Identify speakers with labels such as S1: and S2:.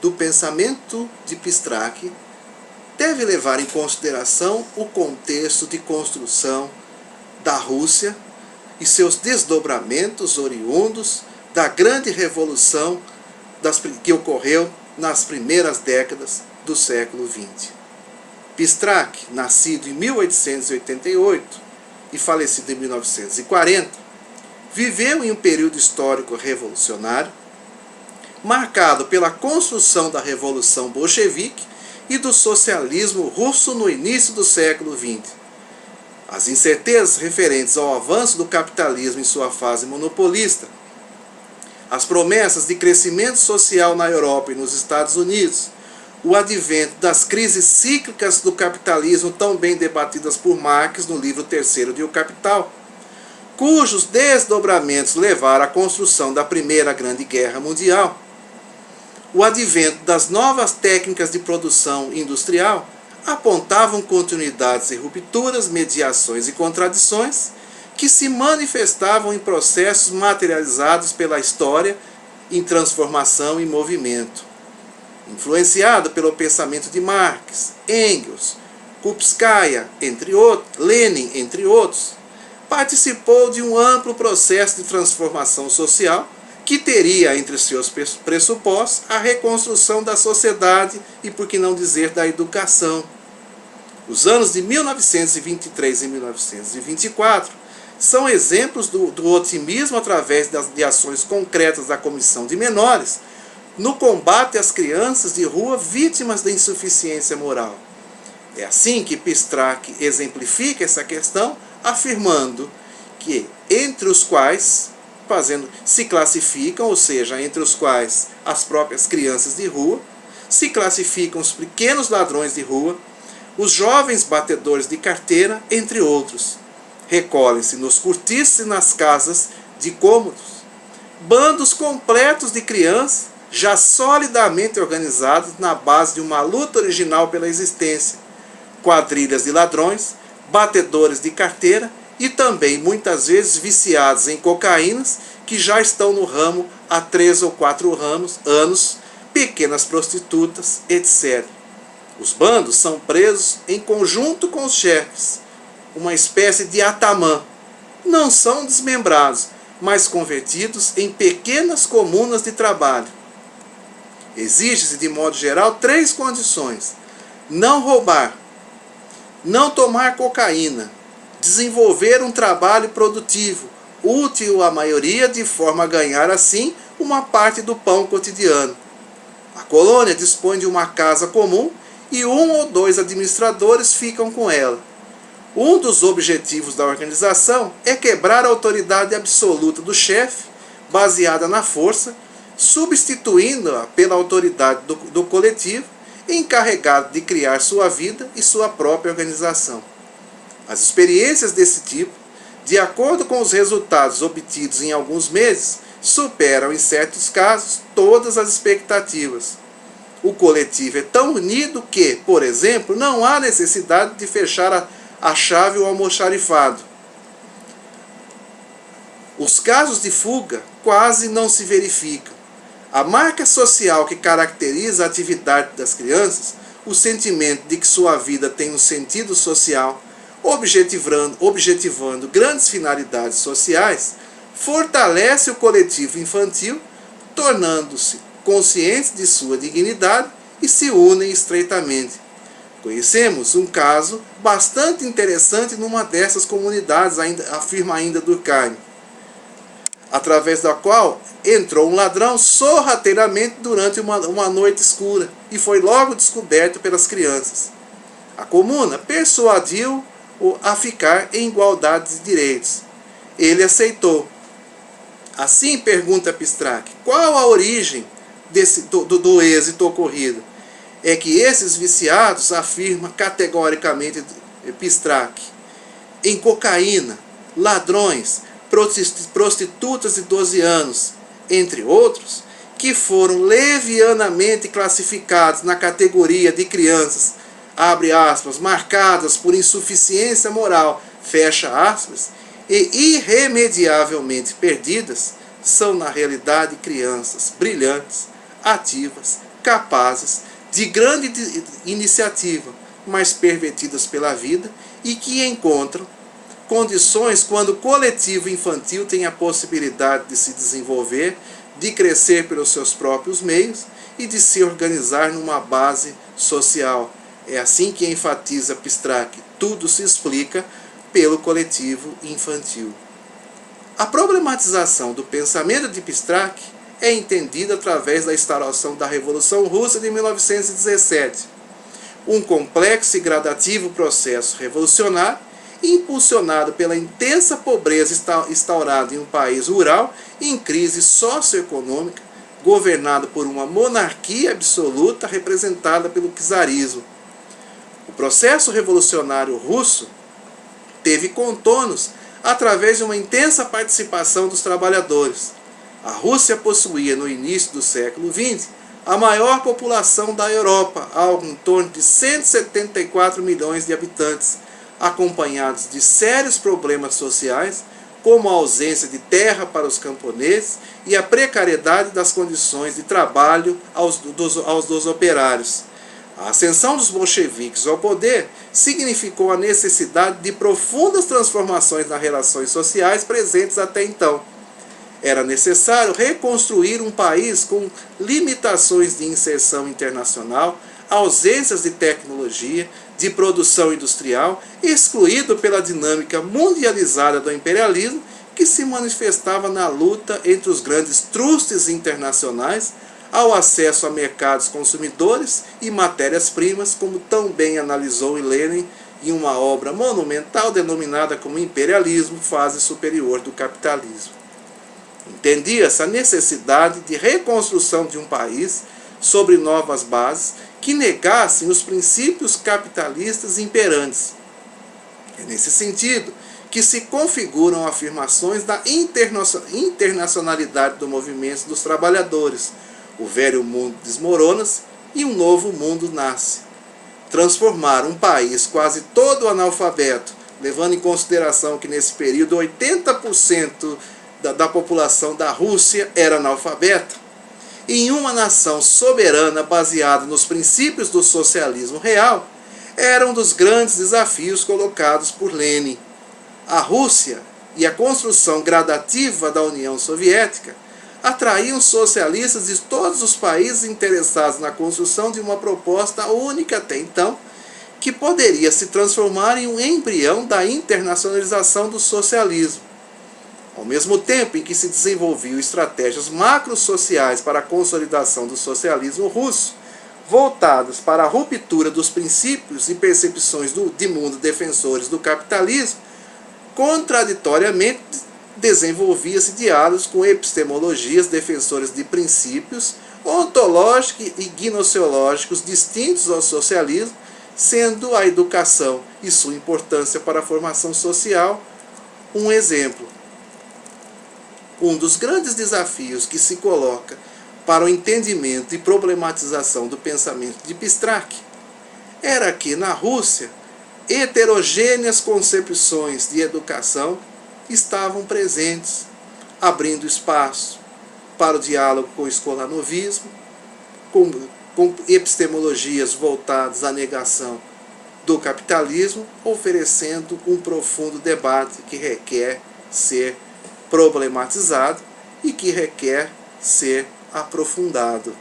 S1: do pensamento de Pistrac deve levar em consideração o contexto de construção da Rússia e seus desdobramentos oriundos da grande revolução que ocorreu nas primeiras décadas do século XX. Pistrac, nascido em 1888 e falecido em 1940, viveu em um período histórico revolucionário, marcado pela construção da Revolução Bolchevique e do socialismo russo no início do século XX. As incertezas referentes ao avanço do capitalismo em sua fase monopolista, as promessas de crescimento social na Europa e nos Estados Unidos, o advento das crises cíclicas do capitalismo tão bem debatidas por Marx no livro terceiro de O Capital, cujos desdobramentos levaram à construção da Primeira Grande Guerra Mundial, o advento das novas técnicas de produção industrial apontavam continuidades e rupturas, mediações e contradições que se manifestavam em processos materializados pela história em transformação e movimento. Influenciado pelo pensamento de Marx, Engels, Kupskaya, Lenin, entre outros, participou de um amplo processo de transformação social que teria entre seus pressupostos a reconstrução da sociedade e, por que não dizer, da educação. Os anos de 1923 e 1924 são exemplos do otimismo através de ações concretas da Comissão de Menores no combate às crianças de rua vítimas da insuficiência moral. É assim que Pistrac exemplifica essa questão, afirmando que entre os quais se classificam, ou seja, entre os quais as próprias crianças de rua, se classificam os pequenos ladrões de rua, os jovens batedores de carteira, entre outros. Recolhem-se nos cortiços e nas casas de cômodos bandos completos de crianças já solidamente organizados na base de uma luta original pela existência, quadrilhas de ladrões, batedores de carteira e também muitas vezes viciados em cocaínas que já estão no ramo há 3 ou 4 anos, pequenas prostitutas, etc. Os bandos são presos em conjunto com os chefes, uma espécie de atamã. Não são desmembrados, mas convertidos em pequenas comunas de trabalho. Exige-se, de modo geral, 3 condições: não roubar, não tomar cocaína, desenvolver um trabalho produtivo, útil à maioria, de forma a ganhar, assim, uma parte do pão cotidiano. A colônia dispõe de uma casa comum e 1 ou 2 administradores ficam com ela. Um dos objetivos da organização é quebrar a autoridade absoluta do chefe, baseada na força, substituindo-a pela autoridade do coletivo, encarregado de criar sua vida e sua própria organização. As experiências desse tipo, de acordo com os resultados obtidos em alguns meses, superam, em certos casos, todas as expectativas. O coletivo é tão unido que, por exemplo, não há necessidade de fechar a chave ou almoxarifado. Os casos de fuga quase não se verificam. A marca social que caracteriza a atividade das crianças, o sentimento de que sua vida tem um sentido social, objetivando grandes finalidades sociais, fortalece o coletivo infantil, tornando-se conscientes de sua dignidade e se unem estreitamente. Conhecemos um caso bastante interessante numa dessas comunidades, afirma ainda Durkheim, através da qual entrou um ladrão sorrateiramente durante uma noite escura e foi logo descoberto pelas crianças. A comuna persuadiu-o a ficar em igualdade de direitos. Ele aceitou. Assim, pergunta Pistrac, qual a origem do êxito ocorrido? É que esses viciados, afirma categoricamente Pistrac, em cocaína, ladrões, prostitutas de 12 anos, entre outros, que foram levianamente classificados na categoria de crianças, abre aspas, marcadas por insuficiência moral, fecha aspas, e irremediavelmente perdidas, são na realidade crianças brilhantes, ativas, capazes, de grande iniciativa, mas pervertidas pela vida e que encontram condições quando o coletivo infantil tem a possibilidade de se desenvolver, de crescer pelos seus próprios meios e de se organizar numa base social. É assim que enfatiza Pistrac: tudo se explica pelo coletivo infantil. A problematização do pensamento de Pistrac é entendida através da instauração da Revolução Russa de 1917, um complexo e gradativo processo revolucionário impulsionado pela intensa pobreza instaurada em um país rural em crise socioeconômica, governado por uma monarquia absoluta representada pelo czarismo. O processo revolucionário russo teve contornos através de uma intensa participação dos trabalhadores. A Rússia possuía, no início do século XX, a maior população da Europa, algo em torno de 174 milhões de habitantes, acompanhados de sérios problemas sociais, como a ausência de terra para os camponeses e a precariedade das condições de trabalho dos operários. A ascensão dos bolcheviques ao poder significou a necessidade de profundas transformações nas relações sociais presentes até então. Era necessário reconstruir um país com limitações de inserção internacional, ausências de tecnologia, de produção industrial, excluído pela dinâmica mundializada do imperialismo que se manifestava na luta entre os grandes trustes internacionais ao acesso a mercados consumidores e matérias-primas, como tão bem analisou Lenin em uma obra monumental denominada como Imperialismo, Fase Superior do Capitalismo. Entendia-se a necessidade de reconstrução de um país sobre novas bases que negassem os princípios capitalistas imperantes. É nesse sentido que se configuram afirmações da internacionalidade do movimento dos trabalhadores. O velho mundo desmorona-se e um novo mundo nasce. Transformar um país quase todo analfabeto, levando em consideração que nesse período 80% da população da Rússia era analfabeta, em uma nação soberana baseada nos princípios do socialismo real, era um dos grandes desafios colocados por Lenin. A Rússia e a construção gradativa da União Soviética atraíam socialistas de todos os países interessados na construção de uma proposta única até então, que poderia se transformar em um embrião da internacionalização do socialismo. Ao mesmo tempo em que se desenvolviam estratégias macrosociais para a consolidação do socialismo russo, voltadas para a ruptura dos princípios e percepções de mundo defensores do capitalismo, contraditoriamente desenvolvia-se diálogos com epistemologias defensoras de princípios ontológicos e gnoseológicos distintos ao socialismo, sendo a educação e sua importância para a formação social um exemplo. Um dos grandes desafios que se coloca para o entendimento e problematização do pensamento de Pistrac era que, na Rússia, heterogêneas concepções de educação estavam presentes, abrindo espaço para o diálogo com o escolanovismo, com epistemologias voltadas à negação do capitalismo, oferecendo um profundo debate que requer ser problematizado e que requer ser aprofundado.